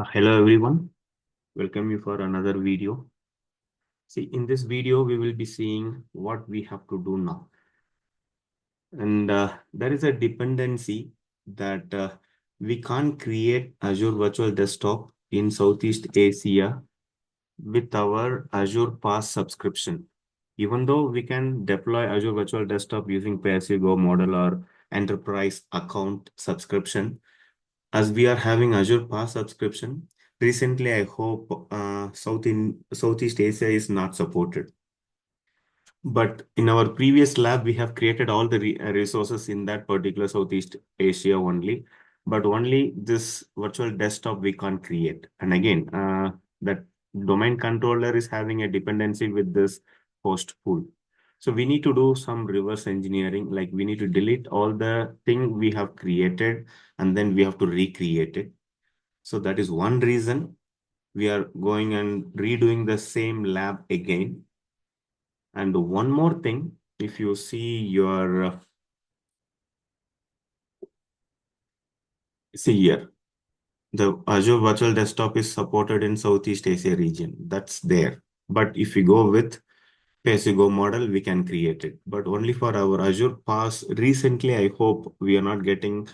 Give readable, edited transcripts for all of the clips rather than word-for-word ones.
Hello everyone, welcome you for another video. See, in this video, we will be seeing what we have to do now. And there is a dependency that we can't create Azure Virtual Desktop in Southeast Asia with our Azure Pass subscription. Even though we can deploy Azure Virtual Desktop using pay-as-you-go model or enterprise account subscription, as we are having Azure Pass subscription, recently I hope Southeast Asia is not supported. But in our previous lab, we have created all the resources in that particular Southeast Asia only. But only this virtual desktop we can't create. And again, that domain controller is having a dependency with this host pool. So we need to do some reverse engineering, like we need to delete all the thing we have created, and then we have to recreate it. So that is one reason we are going and redoing the same lab again. And one more thing, if you see your, see here, the Azure Virtual Desktop is supported in Southeast Asia region. That's there. But if we go with pay-as-you-go model, we can create it. But only for our Azure Pass, recently, I hope we are not getting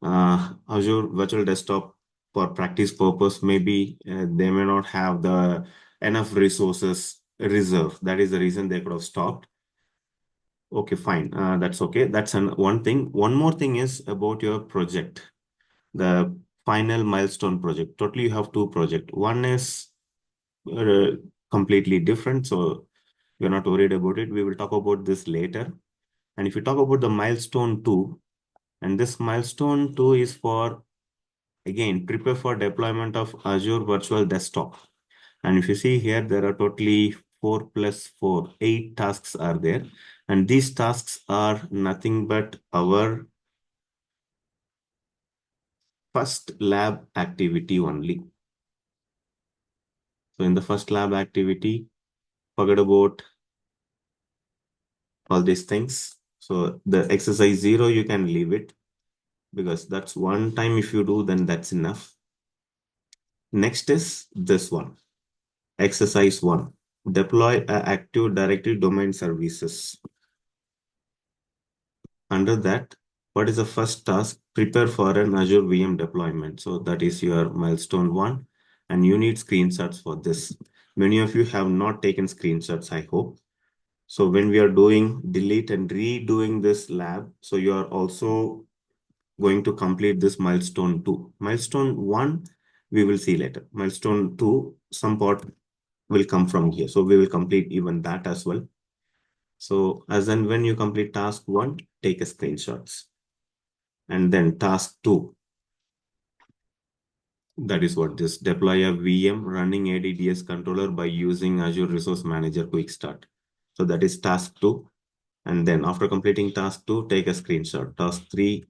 Azure Virtual Desktop for practice purpose. Maybe they may not have the enough resources reserved. That is the reason they could have stopped. Okay, fine. That's okay. That's one thing. One more thing is about your project, the final milestone project. Totally, you have two projects. One is uh, completely different, so you're not worried about it. We will talk about this later. And if you talk about the milestone 2, and this milestone 2 is for, again, prepare for deployment of Azure Virtual Desktop. And if you see here, there are totally 4 plus 4, 8 tasks are there. And these tasks are nothing but our first lab activity only. So in the first lab activity, forget about all these things. So the exercise 0, you can leave it because that's one time if you do, then that's enough. Next is this one, exercise 1, deploy a Active Directory domain services. Under that, what is the first task? Prepare for an Azure VM deployment. So that is your milestone 1, and you need screenshots for this. Many of you have not taken screenshots, I hope. So when we are doing delete and redoing this lab, so you are also going to complete this milestone 2. Milestone 1, we will see later. Milestone 2, some part will come from here. So we will complete even that as well. So as and when you complete task 1, take a screenshots. And then task 2, that is what this, deploy a VM running ADDS controller by using Azure Resource Manager Quick Start. So that is task 2. And then after completing task 2, take a screenshot. Task 3,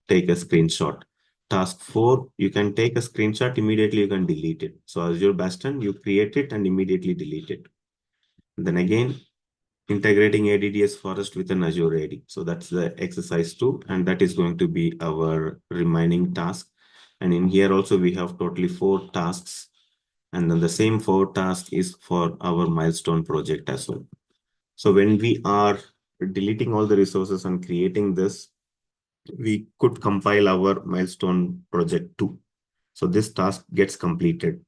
take a screenshot. Task 4, you can take a screenshot, immediately you can delete it. So Azure Bastion, you create it and immediately delete it. And then again, integrating ADDS Forest with an Azure AD. So that's the exercise 2, and that is going to be our remaining task. And in here also, we have totally 4 tasks. And then the same 4 tasks is for our milestone project as well. So when we are deleting all the resources and creating this, we could compile our milestone project too. So this task gets completed.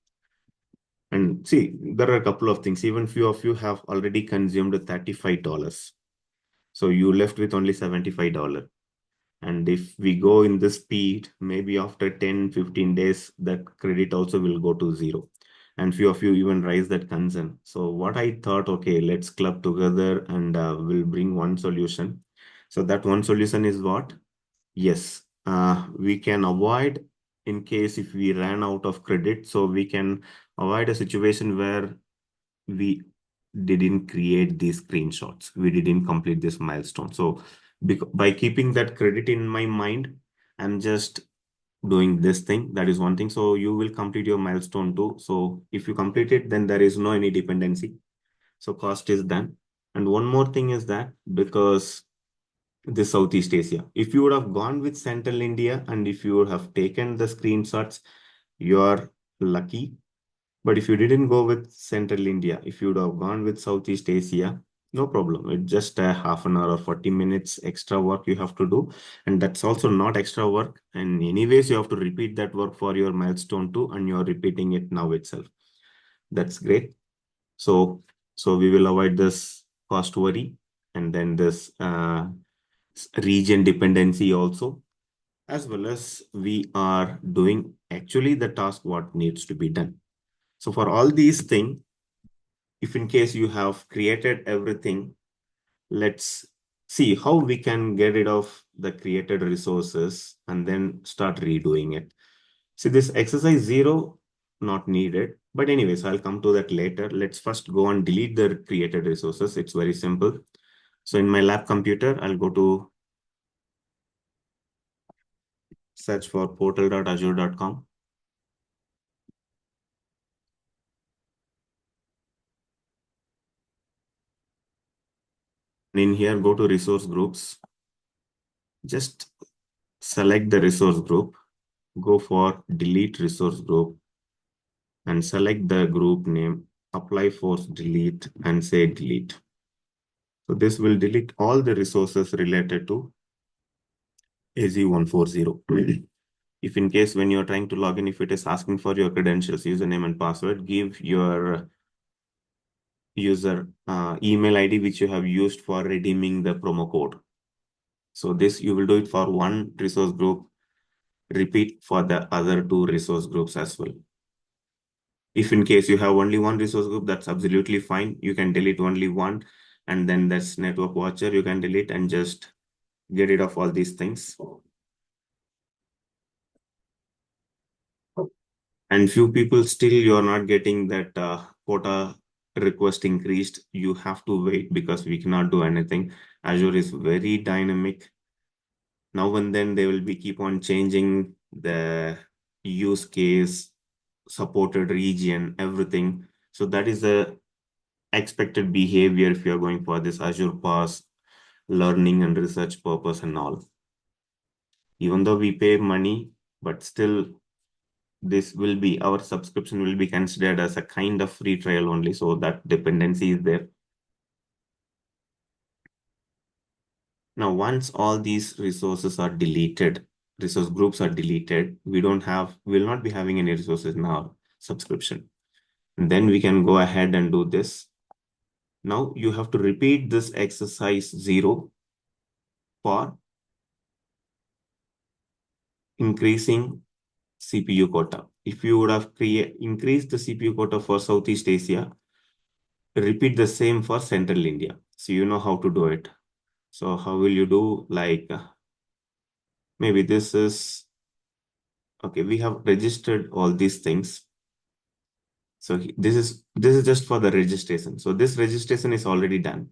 And see, there are a couple of things. Even few of you have already consumed $35. So you left with only $75. And if we go in this speed, maybe after 10, 15 days, that credit also will go to 0. And few of you even raise that concern. So what I thought, okay, let's club together and we'll bring one solution. So that one solution is what? Yes, we can avoid in case if we ran out of credit. So we can avoid a situation where we didn't create these screenshots. We didn't complete this milestone. So by keeping that credit in my mind, I'm just doing this thing. That is one thing. So you will complete your milestone too. So if you complete it, then there is no any dependency. So cost is done. And one more thing is that because this Southeast Asia, if you would have gone with Central India and if you would have taken the screenshots, your lucky. But if you didn't go with Central India, if you would have gone with Southeast Asia, no problem. It's just a half an hour or 40 minutes extra work you have to do. And that's also not extra work. And anyways, you have to repeat that work for your milestone too, and you're repeating it now itself. That's great. So, so we will avoid this cost worry and then this region dependency also, as well as we are doing actually the task what needs to be done. So for all these things, if in case you have created everything, let's see how we can get rid of the created resources and then start redoing it. See, this exercise 0, not needed. But anyways, I'll come to that later. Let's first go and delete the created resources. It's very simple. So in my lab computer, I'll go to search for portal.azure.com. In here, go to resource groups. Just select the resource group, go for delete resource group and select the group name, apply force delete and say delete. So this will delete all the resources related to AZ140. If in case when you're trying to log in, if it is asking for your credentials, username and password, give your user email ID which you have used for redeeming the promo code. So this you will do it for one resource group, repeat for the other two resource groups as well. If in case you have only one resource group, that's absolutely fine. You can delete only one, and then that's network watcher you can delete and just get rid of all these things. And few people still you're not getting that quota request increased. You have to wait because we cannot do anything. Azure is very dynamic. Now and then they will be keep on changing the use case, supported region, everything. So that is the expected behavior if you're going for this Azure Pass learning and research purpose and all. Even though we pay money, but still this will be, our subscription will be considered as a kind of free trial only. So that dependency is there. Now, once all these resources are deleted, resource groups are deleted, we'll not be having any resources in our subscription. And then we can go ahead and do this. Now you have to repeat this exercise 0 for increasing CPU quota. If you would have increased the CPU quota for Southeast Asia, repeat the same for Central India. So you know how to do it. So how will you do? Like maybe this is, okay, we have registered all these things. So this is just for the registration. So this registration is already done.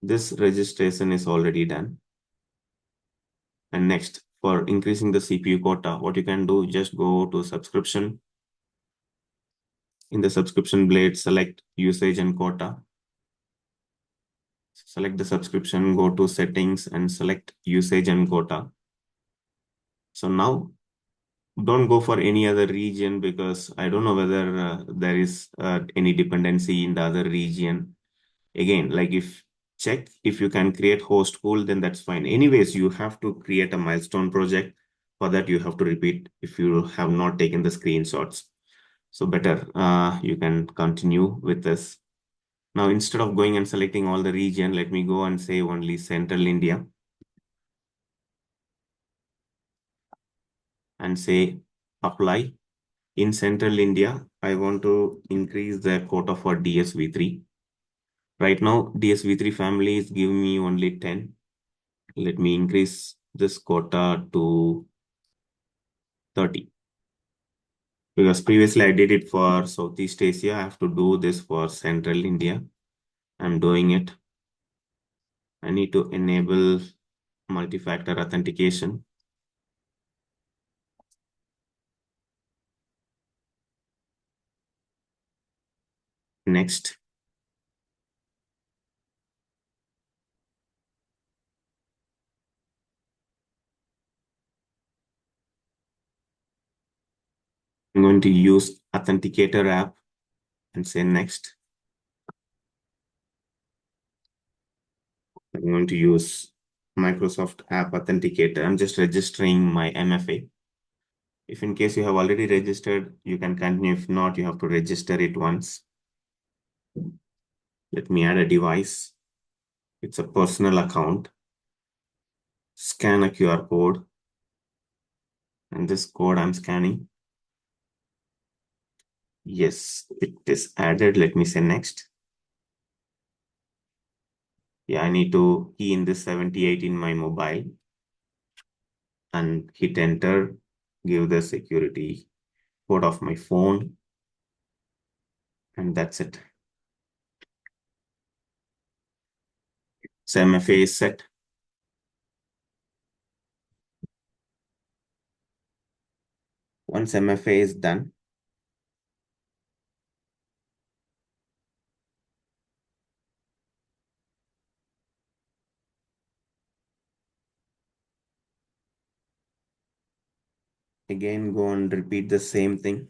This registration is already done. And next, for increasing the CPU quota, what you can do, just go to subscription. In the subscription blade, select usage and quota. Select the subscription, go to settings and select usage and quota. So now don't go for any other region because I don't know whether there is any dependency in the other region. Again, like if check if you can create host pool, then that's fine. Anyways, you have to create a milestone project. For that, you have to repeat if you have not taken the screenshots. So better you can continue with this. Now, instead of going and selecting all the region, let me go and say only Central India and say apply. In Central India, I want to increase the quota for DSV3. Right now, DSV3 family is giving me only 10. Let me increase this quota to 30. Because previously I did it for Southeast Asia. I have to do this for Central India. I'm doing it. I need to enable multi-factor authentication. Next. I'm going to use Authenticator app and say next. I'm going to use Microsoft App Authenticator. I'm just registering my MFA. If in case you have already registered, you can continue. If not, you have to register it once. Let me add a device. It's a personal account. Scan a QR code. And this code I'm scanning. Yes, it is added. Let me say next. Yeah, I need to key in this 78 in my mobile and hit enter. Give the security code of my phone. And that's it. So MFA is set. Once MFA is done, again go and repeat the same thing.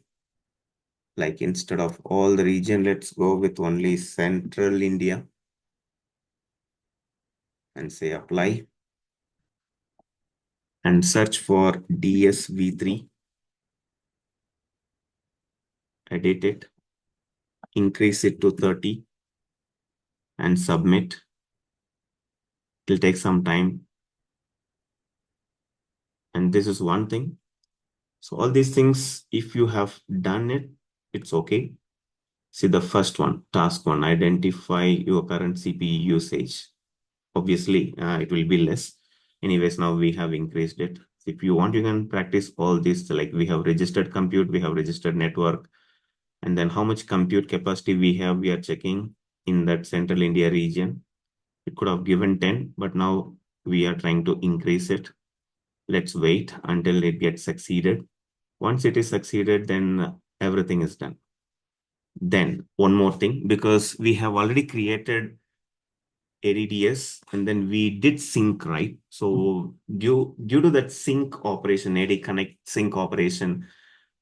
Like instead of all the region, let's go with only Central India and say apply and search for DSV3. Edit it, increase it to 30 and submit. It'll take some time. And this is one thing. So all these things, if you have done it, it's okay. See the first one, task one, identify your current CPU usage. Obviously, it will be less. Anyways, now we have increased it. If you want, you can practice all this. Like we have registered compute, we have registered network, and then how much compute capacity we have, we are checking in that Central India region. It could have given 10, but now we are trying to increase it. Let's wait until it gets succeeded. Once it is succeeded, then everything is done. Then one more thing, because we have already created ADDS and then we did sync, right? So due to that sync operation, AD connect sync operation,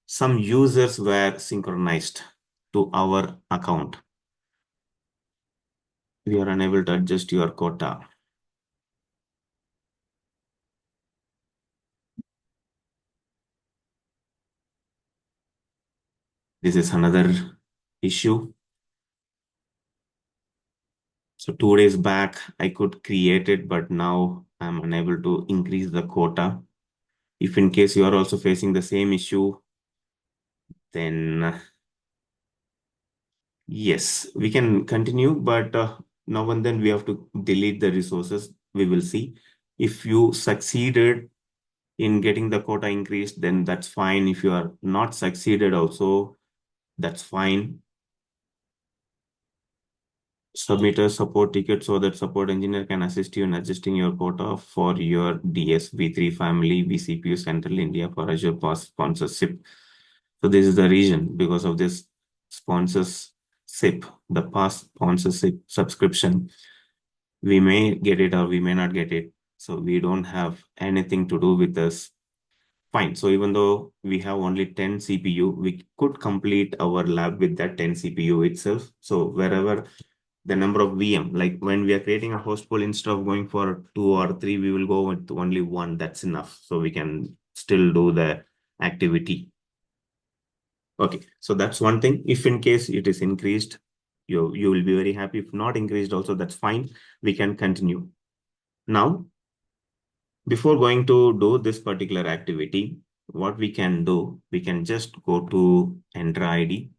some users were synchronized to our account. We are unable to adjust your quota. This is another issue. So 2 days back, I could create it, but now I'm unable to increase the quota. If in case you are also facing the same issue, then yes, we can continue, but now and then we have to delete the resources. We will see. If you succeeded in getting the quota increased, then that's fine. If you are not succeeded also, that's fine. Submit a support ticket so that support engineer can assist you in adjusting your quota for your DSV3 family vCPU Central India for Azure Pass sponsorship. So this is the reason because of this sponsorship, the pass sponsorship subscription. We may get it or we may not get it. So we don't have anything to do with this. Fine. So even though we have only 10 CPU, we could complete our lab with that 10 CPU itself. So wherever the number of VM, like when we are creating a host pool, instead of going for 2 or 3, we will go with only one. That's enough. So we can still do the activity. Okay, so that's one thing. If in case it is increased, you will be very happy. If not increased also, that's fine. We can continue. Now, before going to do this particular activity, what we can do, we can just go to enter ID.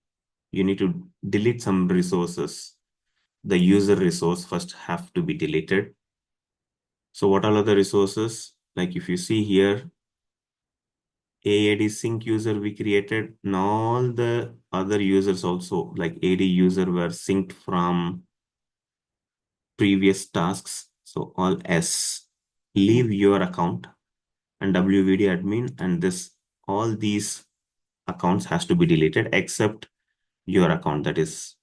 You need to delete some resources. The user resource first have to be deleted. So what are the resources? Like if you see here, AAD sync user we created, and all the other users also, like AD user were synced from previous tasks. So all S, leave your account and WVD admin, and this all these accounts has to be deleted except your account. That is,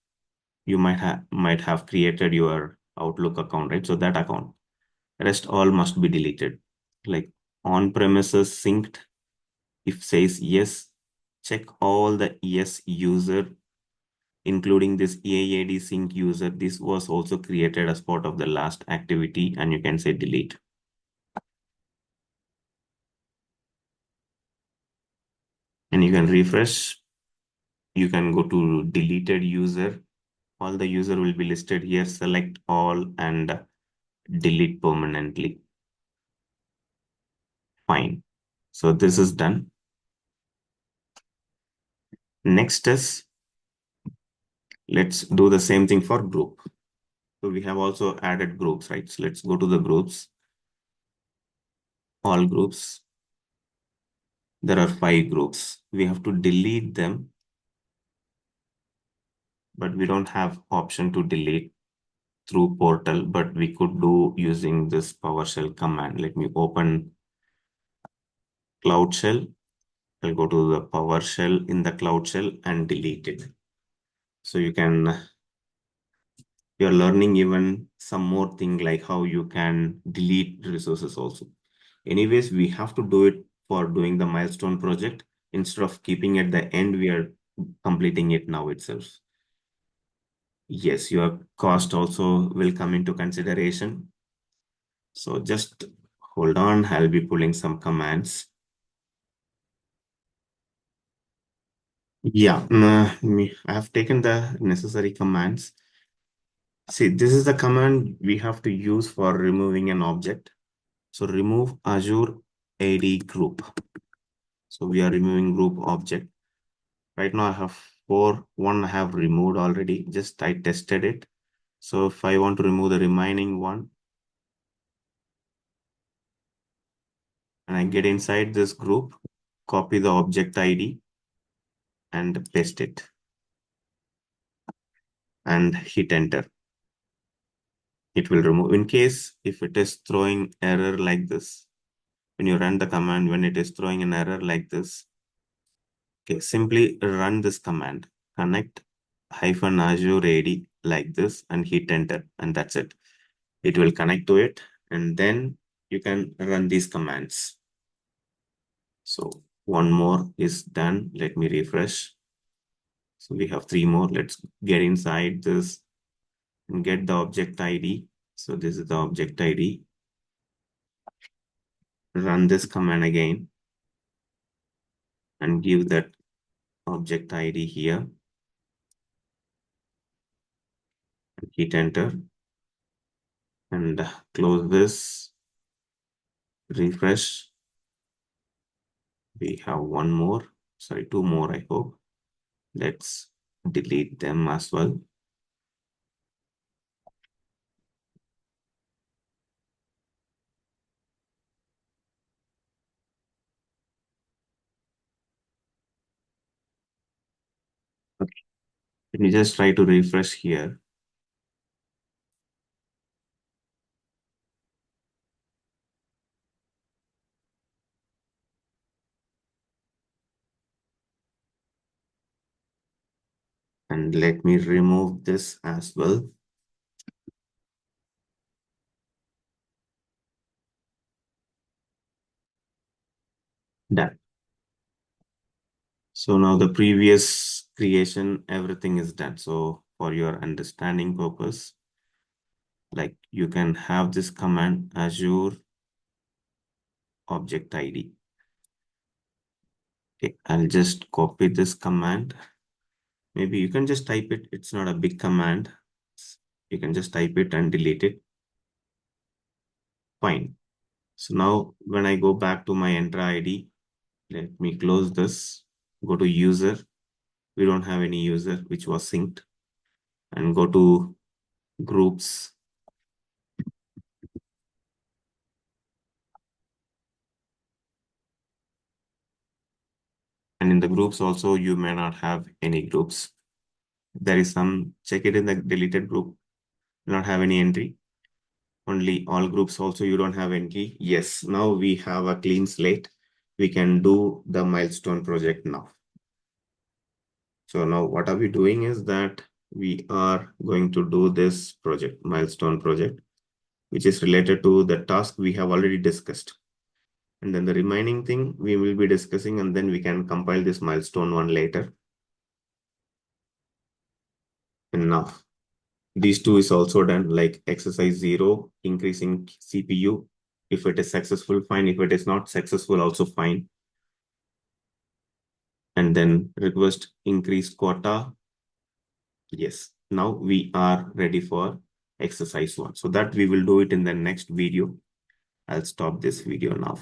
you might have created your Outlook account, right? So that account, rest all must be deleted. Like on premises synced, if says yes, check all the yes user, including this EAD sync user. This was also created as part of the last activity, and you can say delete. And you can refresh. You can go to deleted user. All the user will be listed here. Select all and delete permanently. Fine. So this is done. Next is, let's do the same thing for group. So we have also added groups, right? So let's go to the groups, all groups. There are 5 groups. We have to delete them, but we don't have option to delete through portal, but we could do using this PowerShell command. Let me open Cloud Shell. I'll go to the PowerShell in the Cloud Shell and delete it. So you're learning even some more thing like how you can delete resources also. Anyways, we have to do it for doing the milestone project. Instead of keeping at the end, we are completing it now itself. Yes, your cost also will come into consideration. So just hold on, I'll be pulling some commands. Yeah, I have taken the necessary commands. See, this is the command we have to use for removing an object. So remove Azure AD group. So we are removing group object. Right now I have 4, 1 I have removed already. Just I tested it. So if I want to remove the remaining one, and I get inside this group, copy the object ID and paste it and hit enter. It will remove. In case if it is throwing error like this, when you run the command, when it is throwing an error like this, okay, simply run this command, connect -Azure AD like this and hit enter, and that's it. It will connect to it, and then you can run these commands. So one more is done. Let me refresh. So we have 3 more. Let's get inside this and get the object ID. So this is the object ID. Run this command again and give that object ID here. Hit enter and close this. Refresh. We have 1 more. Sorry, 2 more, I hope. Let's delete them as well. Okay. Let me just try to refresh here. And let me remove this as well. Done. So now the previous creation, everything is done. So for your understanding purpose, like you can have this command Azure object ID. Okay, I'll just copy this command. Maybe you can just type it. It's not a big command. You can just type it and delete it. Fine. So now when I go back to my Entra ID, let me close this, go to user. We don't have any user which was synced, and go to groups. And in the groups also, you may not have any groups. There is some, check it in the deleted group, not have any entry. Only all groups also, you don't have entry. Yes, now we have a clean slate. We can do the milestone project now. So now what are we doing is that we are going to do this project, milestone project, which is related to the task we have already discussed. And then the remaining thing we will be discussing, and then we can compile this milestone one later. Enough. These two is also done, like exercise 0, increasing CPU. If it is successful, fine. If it is not successful, also fine. And then request increase quota. Yes, now we are ready for exercise 1. So that we will do it in the next video. I'll stop this video now.